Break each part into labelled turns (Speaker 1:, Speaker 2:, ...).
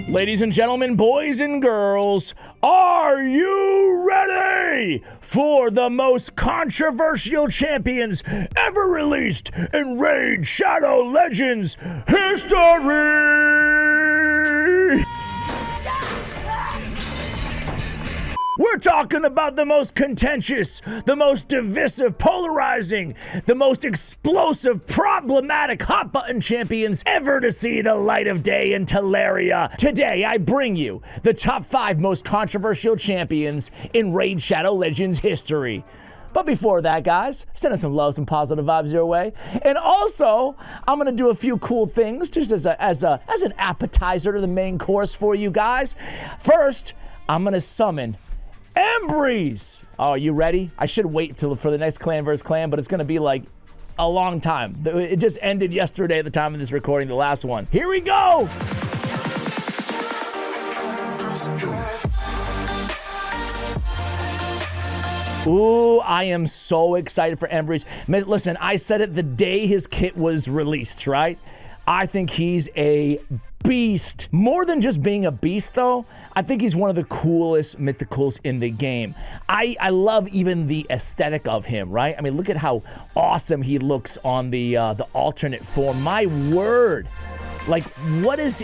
Speaker 1: Ladies and gentlemen, boys and girls, are you ready for the most controversial champions ever released in Raid Shadow Legends history? We're talking about the most contentious, the most divisive, polarizing, the most explosive, problematic, hot-button champions ever to see the light of day in Teleria. Today, I bring you the top 5 most controversial champions in Raid Shadow Legends history. But before that, guys, send us some love, some positive vibes your way. And also, I'm gonna do a few cool things just as an appetizer to the main course for you guys. First, I'm gonna summon Embreeze! Oh, you ready? I should wait for the next clan versus clan, but it's gonna be like a long time. It just ended yesterday at the time of this recording, the last one. Here we go! Ooh, I am so excited for Embreeze. Listen, I said it the day his kit was released, right? I think he's a beast. More than just being a beast, though, I think he's one of the coolest mythicals in the game. I love even the aesthetic of him, right? I mean, look at how awesome he looks on the alternate form. My word. Like, what is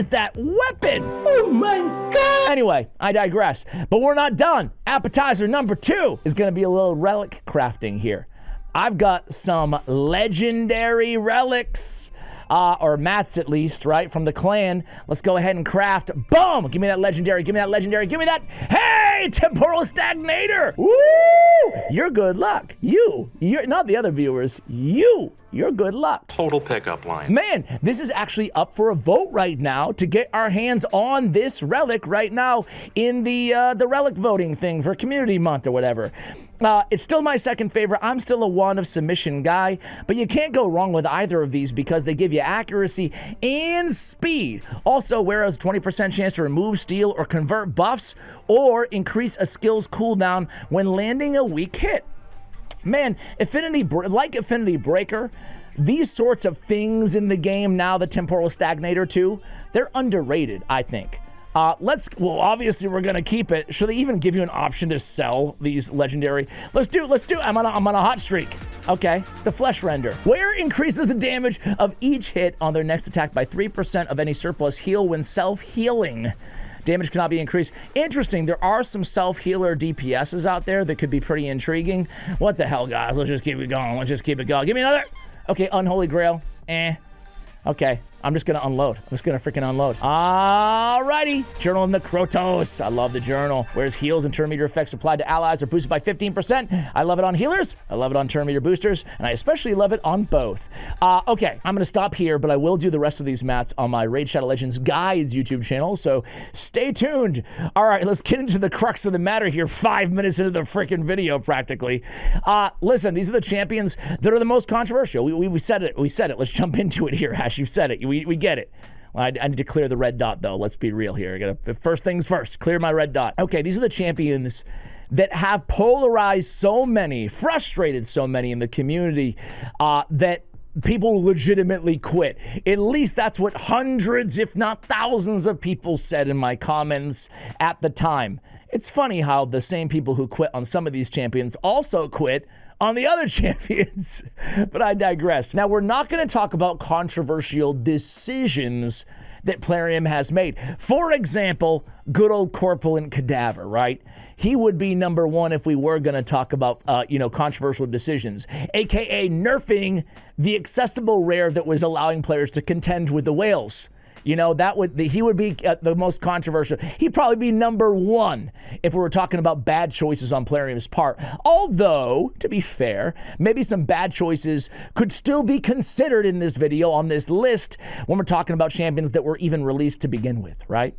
Speaker 1: that weapon? Oh my God! Anyway, I digress. But we're not done. Appetizer number 2 is gonna be a little relic crafting here. I've got some legendary relics. Or mats at least, right, from the clan. Let's go ahead and craft. Boom! Give me that legendary, give me that legendary, give me that. Hey, temporal stagnator! Woo! You're good luck. You're not the other viewers. You're good luck.
Speaker 2: Total pickup line.
Speaker 1: Man, this is actually up for a vote right now to get our hands on this relic right now in the relic voting thing for community month or whatever. It's still my second favorite. I'm still a wand of submission guy, but you can't go wrong with either of these because they give you accuracy and speed. Also, whereas 20% chance to remove, steal, or convert buffs, or increase a skill's cooldown when landing a weak hit. Man, Affinity Breaker, these sorts of things in the game now, the Temporal Stagnator too, they're underrated, I think. Well, obviously we're gonna keep it. Should they even give you an option to sell these legendary? Let's do it. I'm on a hot streak. Okay, the Flesh Render. Where increases the damage of each hit on their next attack by 3% of any surplus heal when self-healing. Damage cannot be increased. Interesting, there are some self-healer DPSs out there that could be pretty intriguing. What the hell, guys? Let's just keep it going. Give me another. Okay, Unholy Grail. Okay, I'm just gonna unload. I'm just gonna freaking unload. Alrighty, Journal of Necrotos. I love the journal. Whereas heals and turn meter effects applied to allies are boosted by 15%. I love it on healers. I love it on turn meter boosters, and I especially love it on both. Okay, I'm gonna stop here, but I will do the rest of these mats on my Raid Shadow Legends Guides YouTube channel, so stay tuned. All right, let's get into the crux of the matter here. 5 minutes into the freaking video, practically. Listen, these are the champions that are the most controversial. We said it. Let's jump into it here, Ash. You said it. We get it. Well, I need to clear the red dot, though. Let's be real here. I gotta, first things first, clear my red dot. Okay, these are the champions that have polarized so many, frustrated so many in the community that people legitimately quit. At least that's what hundreds, if not thousands of people said in my comments at the time. It's funny how the same people who quit on some of these champions also quit on the other champions, but I digress. Now, we're not going to talk about controversial decisions that Plarium has made. For example, good old Corpulent Cadaver, right? He would be number 1 if we were going to talk about, controversial decisions, aka nerfing the accessible rare that was allowing players to contend with the whales. You know, he would be the most controversial. He'd probably be number 1 if we were talking about bad choices on Plarium's part. Although, to be fair, maybe some bad choices could still be considered in this video on this list when we're talking about champions that were even released to begin with, right?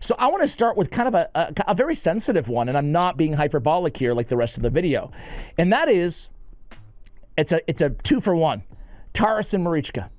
Speaker 1: So I want to start with kind of a very sensitive one, and I'm not being hyperbolic here like the rest of the video. And that is, it's a 2-for-1. Taurus and Marichka.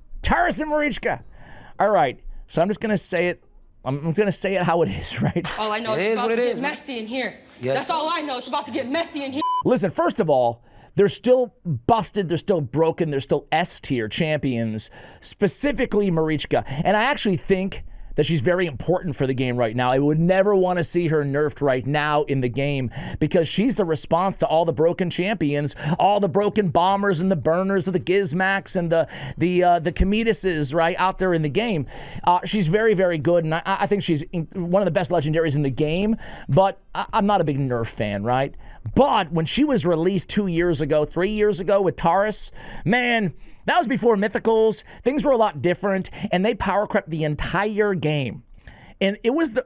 Speaker 1: All right. So I'm just gonna say it. I'm gonna say it how it is, right?
Speaker 3: All I know is it's about to get messy in here. Yes. That's all I know. It's about to get messy in here.
Speaker 1: Listen, first of all, they're still busted, they're still broken, they're still S-tier champions, specifically Marichka. And I actually think that she's very important for the game right now. I would never want to see her nerfed right now in the game because she's the response to all the broken champions, all the broken bombers and the burners of the Gizmax and the Comedises, right, out there in the game. She's very, very good, and I think she's one of the best legendaries in the game, but I'm not a big nerf fan, right? But when she was released 3 years ago with Taurus, man, that was before Mythicals. Things were a lot different, and they power crept the entire game. And it was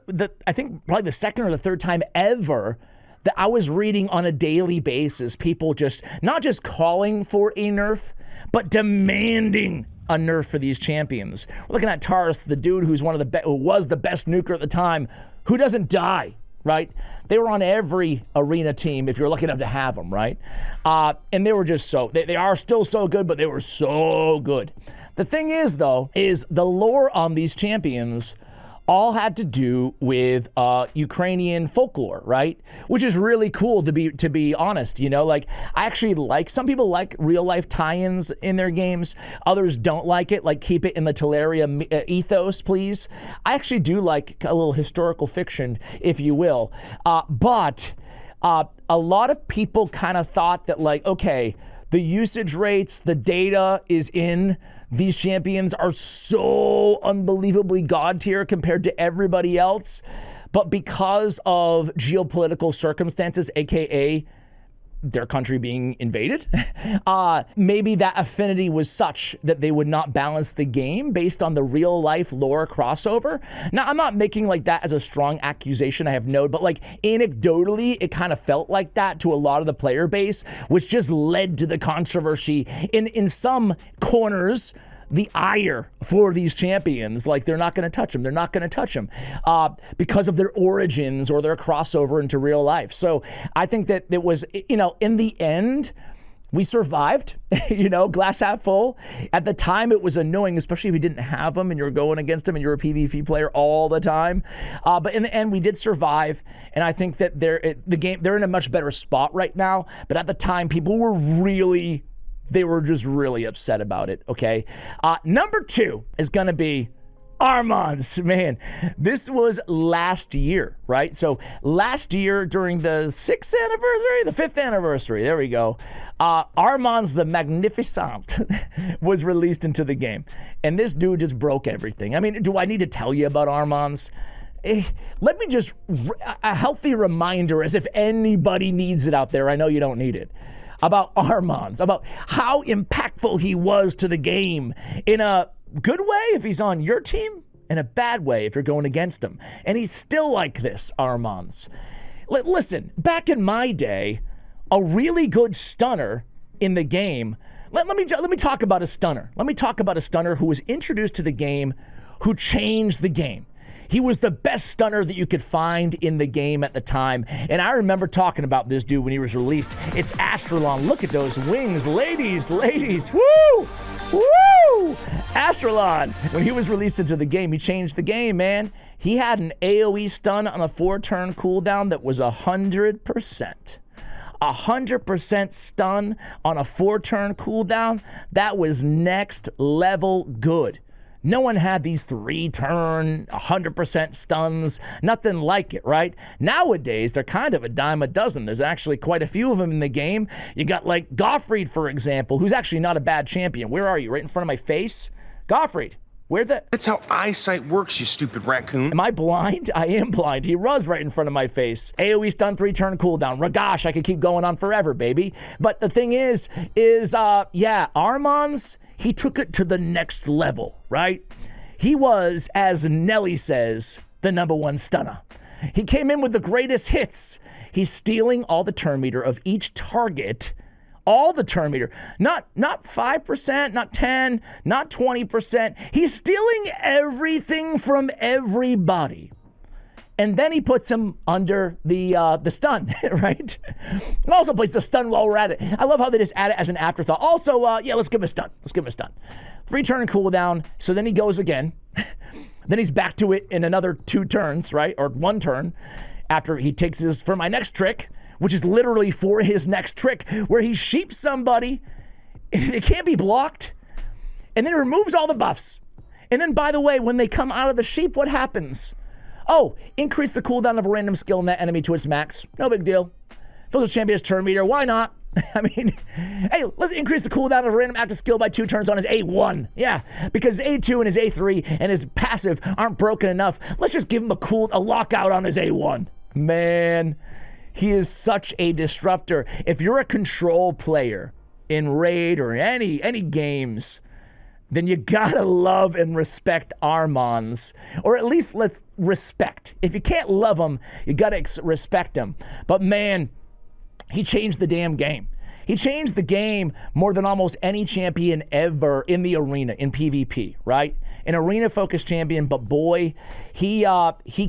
Speaker 1: I think probably the second or the third time ever that I was reading on a daily basis people just not just calling for a nerf, but demanding a nerf for these champions. We're looking at Taurus, the dude who's who was the best nuker at the time, who doesn't die, right? They were on every arena team if you're lucky enough to have them, right? And they were just they are still so good, but they were so good. The thing is, though, is the lore on these champions all had to do with Ukrainian folklore, right? Which is really cool to be honest, you know, like I actually some people like real life tie-ins in their games. Others don't like it, like keep it in the Teleria ethos, please. I actually do like a little historical fiction, if you will. But a lot of people kind of thought that like, okay, the usage rates, the data is in these champions are so unbelievably god tier compared to everybody else. But because of geopolitical circumstances, aka their country being invaded, maybe that affinity was such that they would not balance the game based on the real life lore crossover. Now, I'm not making like that as a strong accusation, I have no, but like anecdotally, it kind of felt like that to a lot of the player base, which just led to the controversy in some corners. The ire for these champions, like they're not going to touch them. They're not going to touch them because of their origins or their crossover into real life. So I think that it was, you know, in the end, we survived, you know, glass half full. At the time, it was annoying, especially if you didn't have them and you're going against them and you're a PvP player all the time. But in the end, we did survive. And I think that they're in a much better spot right now. But at the time, people were they were just really upset about it, okay? Number 2 is going to be Armanz. Man, this was last year, right? So last year during the 5th anniversary, there we go, Armanz the Magnificent was released into the game. And this dude just broke everything. I mean, do I need to tell you about Armanz? Let me just, a healthy reminder as if anybody needs it out there. I know you don't need it. About Armanz, about how impactful he was to the game in a good way if he's on your team, in a bad way if you're going against him. And he's still like this, Armanz. Listen, back in my day, a really good stunner in the game, let me talk about a stunner. Let me talk about a stunner who was introduced to the game, who changed the game. He was the best stunner that you could find in the game at the time. And I remember talking about this dude when he was released. It's Astralon. Look at those wings. Ladies. Woo! Woo! Astralon. When he was released into the game, he changed the game, man. He had an AoE stun on a 4-turn cooldown that was 100%. 100% stun on a 4-turn cooldown. That was next level good. No one had these 3-turn, 100% stuns, nothing like it, right? Nowadays, they're kind of a dime a dozen. There's actually quite a few of them in the game. You got like Gottfried, for example, who's actually not a bad champion. Where are you? Right in front of my face? Gottfried, That's
Speaker 2: how eyesight works, you stupid raccoon.
Speaker 1: Am I blind? I am blind. He was right in front of my face. AoE stun, 3-turn cooldown. Ragash, I could keep going on forever, baby. But the thing is Armanz, he took it to the next level, right? He was, as Nelly says, the #1 stunner. He came in with the greatest hits. He's stealing all the turn meter of each target, all the turn meter. Not 5%, not 10, not 20%. He's stealing everything from everybody. And then he puts him under the stun, right? And also plays the stun while we're at it. I love how they just add it as an afterthought. Also, let's give him a stun. 3-turn cooldown. So then he goes again. Then he's back to it in another 2 turns, right? Or 1 turn after he takes his, for my next trick, which is literally for his next trick, where he sheeps somebody. It can't be blocked. And then he removes all the buffs. And then, by the way, when they come out of the sheep, what happens? Oh, increase the cooldown of a random skill in that enemy to its max. No big deal. Fills the champion's turn meter. Why not? I mean, hey, let's increase the cooldown of a random active skill by 2 turns on his A1. Yeah, because his A2 and his A3 and his passive aren't broken enough. Let's just give him a lockout on his A1. Man, he is such a disruptor. If you're a control player in Raid or any games, then you gotta love and respect Armanz, or at least let's respect. If you can't love him, you gotta respect him. But man, he changed the damn game. He changed the game more than almost any champion ever in the arena, in PvP, right? An arena-focused champion, but boy, he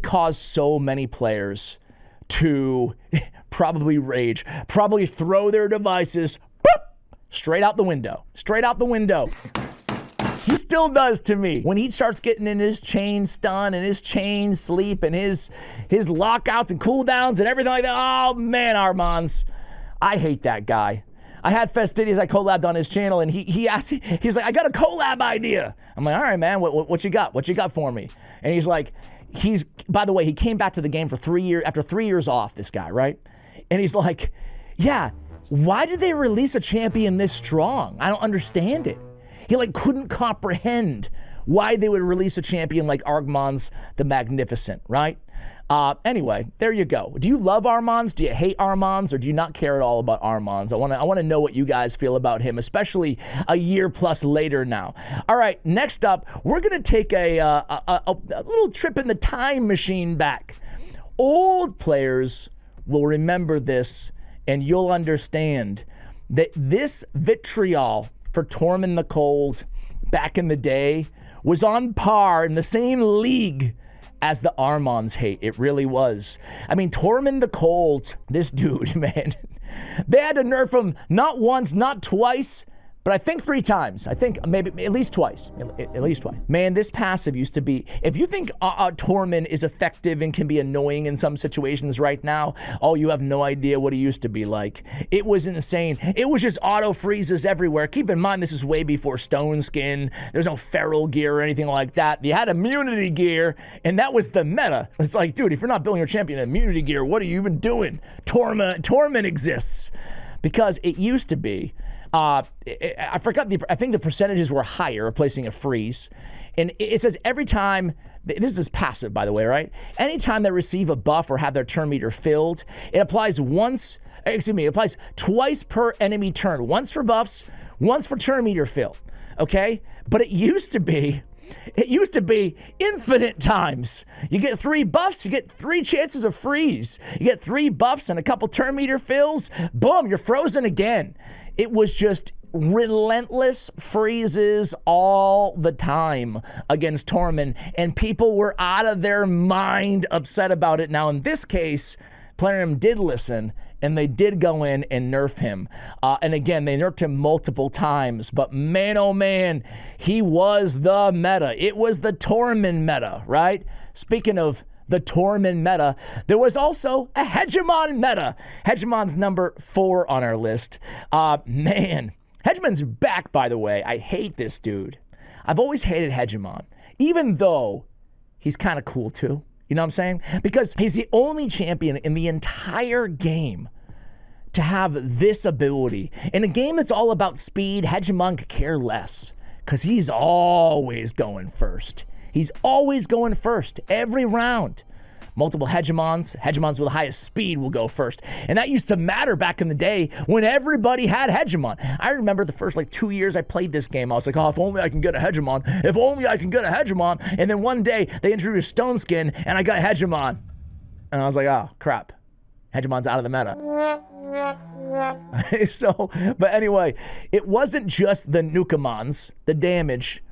Speaker 1: caused so many players to probably rage, probably throw their devices boop, straight out the window. He still does to me. When he starts getting in his chain stun and his chain sleep and his lockouts and cooldowns and everything like that. Oh man, Armanz. I hate that guy. I had Fastidious, I collabed on his channel, and he asked, he's like, I got a collab idea. I'm like, all right, man, what you got? What you got for me? And he's like, by the way, he came back to the game for 3 years, after 3 years off, this guy, right? And he's like, yeah, why did they release a champion this strong? I don't understand it. He like couldn't comprehend why they would release a champion like Armanz the Magnificent, right? Anyway, there you go. Do you love Armanz? Do you hate Armanz? Or do you not care at all about Armanz? I want to know what you guys feel about him, especially a year plus later now. All right, next up, we're going to take a little trip in the time machine back. Old players will remember this, and you'll understand that this vitriol for Tormin the Cold back in the day was on par in the same league as the Armanz hate. It really was. I mean, Tormin the Cold, this dude, man, they had to nerf him not once, not twice, but I think 3 times. I think maybe at least twice. At least twice. Man, this passive used to be, if you think Tormin is effective and can be annoying in some situations right now, oh, you have no idea what he used to be like. It was insane. It was just auto freezes everywhere. Keep in mind, this is way before Stone Skin. There's no feral gear or anything like that. You had immunity gear, and that was the meta. It's like, dude, if you're not building your champion immunity gear, what are you even doing? Tormin exists. Because it used to be, I think the percentages were higher of placing a freeze. And it says every time, this is passive by the way, right? Anytime they receive a buff or have their turn meter filled, it applies twice per enemy turn. Once for buffs, once for turn meter fill, okay? But it used to be infinite times. You get 3 buffs, you get 3 chances of freeze. You get 3 buffs and a couple turn meter fills, boom, you're frozen again. It was just relentless freezes all the time against Tormin, and people were out of their mind upset about it. Now, in this case, Plarium did listen, and they did go in and nerf him. And again, they nerfed him multiple times, but man, oh man, he was the meta. It was the Tormin meta, right? Speaking of the Tormin meta, there was also a Hegemon meta. Hegemon's number 4 on our list. Man, Hegemon's back, by the way. I hate this dude. I've always hated Hegemon, even though he's kind of cool too. You know what I'm saying? Because he's the only champion in the entire game to have this ability. In a game that's all about speed, Hegemon could care less because he's always going first. He's always going first every round. Multiple Hegemons with the highest speed will go first. And that used to matter back in the day when everybody had Hegemon. I remember the first 2 years I played this game, I was like, oh, if only I can get a Hegemon. If only I can get a Hegemon. And then one day they introduced Stone Skin and I got Hegemon. And I was like, oh, crap. Hegemon's out of the meta. But anyway, it wasn't just the Nukamons, the damage.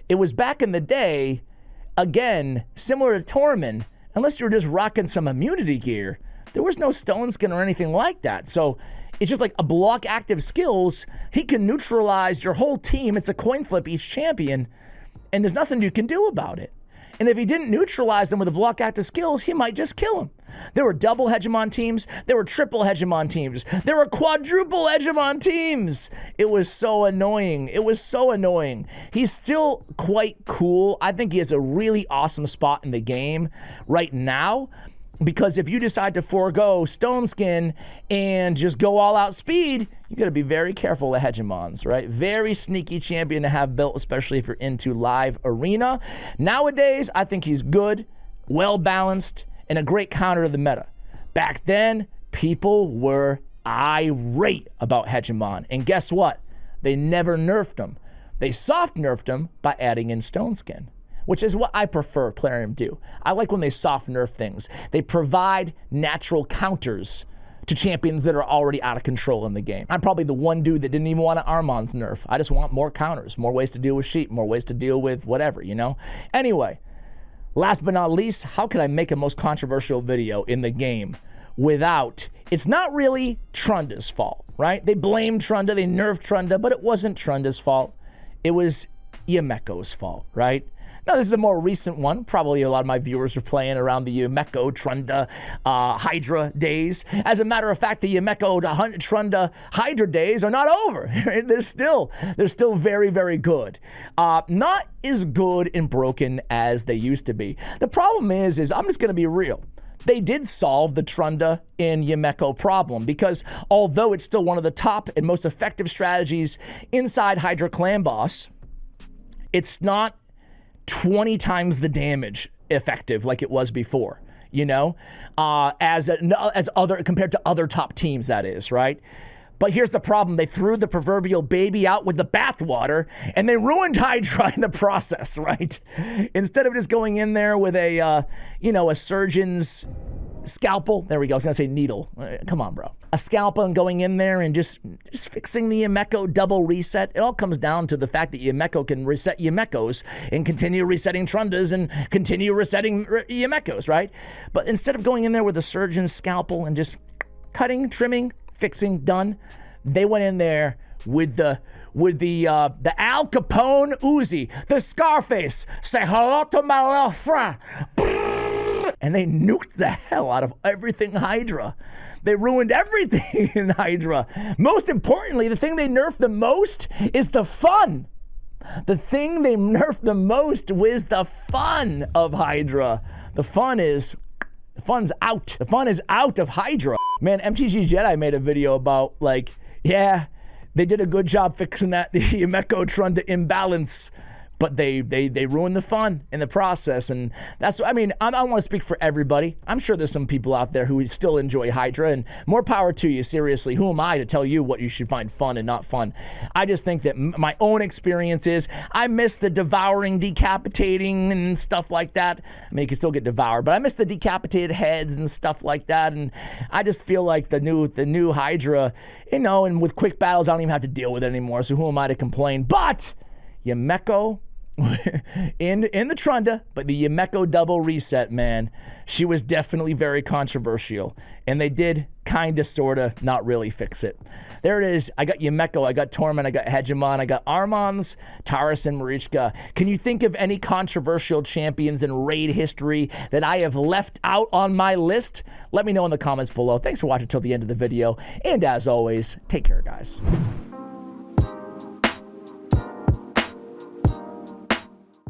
Speaker 1: It was back in the day, again, similar to Tormin, unless you were just rocking some immunity gear, there was no Stone Skin or anything like that. So it's just like a block active skills. He can neutralize your whole team. It's a coin flip each champion, and there's nothing you can do about it. And if he didn't neutralize them with the block active skills, he might just kill him. There were double Hegemon teams. There were triple Hegemon teams. There were quadruple Hegemon teams. It was so annoying. It was so annoying. He's still quite cool. I think he has a really awesome spot in the game right now. Because if you decide to forego Stone Skin and just go all out speed, you got to be very careful of Hegemons, right? Very sneaky champion to have built, especially if you're into live arena. Nowadays, I think he's good, well balanced, and a great counter to the meta. Back then, people were irate about Hegemon. And guess what? They never nerfed him. They soft nerfed him by adding in Stone Skin, which is what I prefer Plarium do. I like when they soft nerf things. They provide natural counters to champions that are already out of control in the game. I'm probably the one dude that didn't even want an Armanz nerf. I just want more counters, more ways to deal with sheep, more ways to deal with whatever, you know? Anyway, last but not least, how could I make a most controversial video in the game without, it's not really Trunda's fault, right? They blamed Trunda, they nerfed Trunda, but it wasn't Trunda's fault. It was Yameko's fault, right? Now, this is a more recent one. Probably a lot of my viewers are playing around the Yumeko, Trunda, Hydra days. As a matter of fact, the Yumeko, Trunda, Hydra days are not over. They're still very, very good. Not as good and broken as they used to be. The problem is I'm just going to be real. They did solve the Trunda and Yumeko problem because although it's still one of the top and most effective strategies inside Hydra Clan Boss, it's not 20 times the damage effective like it was before, you know, as other compared to other top teams, that is, right? But here's the problem. They threw the proverbial baby out with the bathwater and they ruined Hydra in the process, right? Instead of just going in there with a, you know, a surgeon's scalpel. There we go. I was going to say needle. Come on, bro. A scalpel and going in there and just fixing the Yumeko double reset. It all comes down to the fact that Yumeko can reset Yumekos and continue resetting Trundas and continue resetting Yumekos, right? But instead of going in there with a surgeon's scalpel and just cutting, trimming, fixing, done, they went in there with the Al Capone Uzi, the Scarface, say hello to my little friend. And they nuked the hell out of everything Hydra. They ruined everything in Hydra. Most importantly, the thing they nerfed the most is the fun. The thing they nerfed the most was the fun of Hydra. The fun's out. The fun is out of Hydra. Man, MTG Jedi made a video about, like, yeah, they did a good job fixing that Yumeko Trunda imbalance, but they ruined the fun in the process. And that's, I mean, I don't want to speak for everybody. I'm sure there's some people out there who still enjoy Hydra, and more power to you, seriously. Who am I to tell you what you should find fun and not fun? I just think that my own experience is I miss the devouring, decapitating and stuff like that. I mean, you can still get devoured, but I miss the decapitated heads and stuff like that. And I just feel like the new Hydra, you know, and with quick battles, I don't even have to deal with it anymore. So who am I to complain? But Yumeko, in the Trunda, but the Yumeko double reset, man, she was definitely very controversial, and they did kind of, sort of, not really fix it. There it is. I got Yumeko, I got Tormin, I got Hegemon, I got Armanz, Taurus, and Marichka. Can you think of any controversial champions in raid history that I have left out on my list? Let me know in the comments below. Thanks for watching till the end of the video, and as always, take care, guys.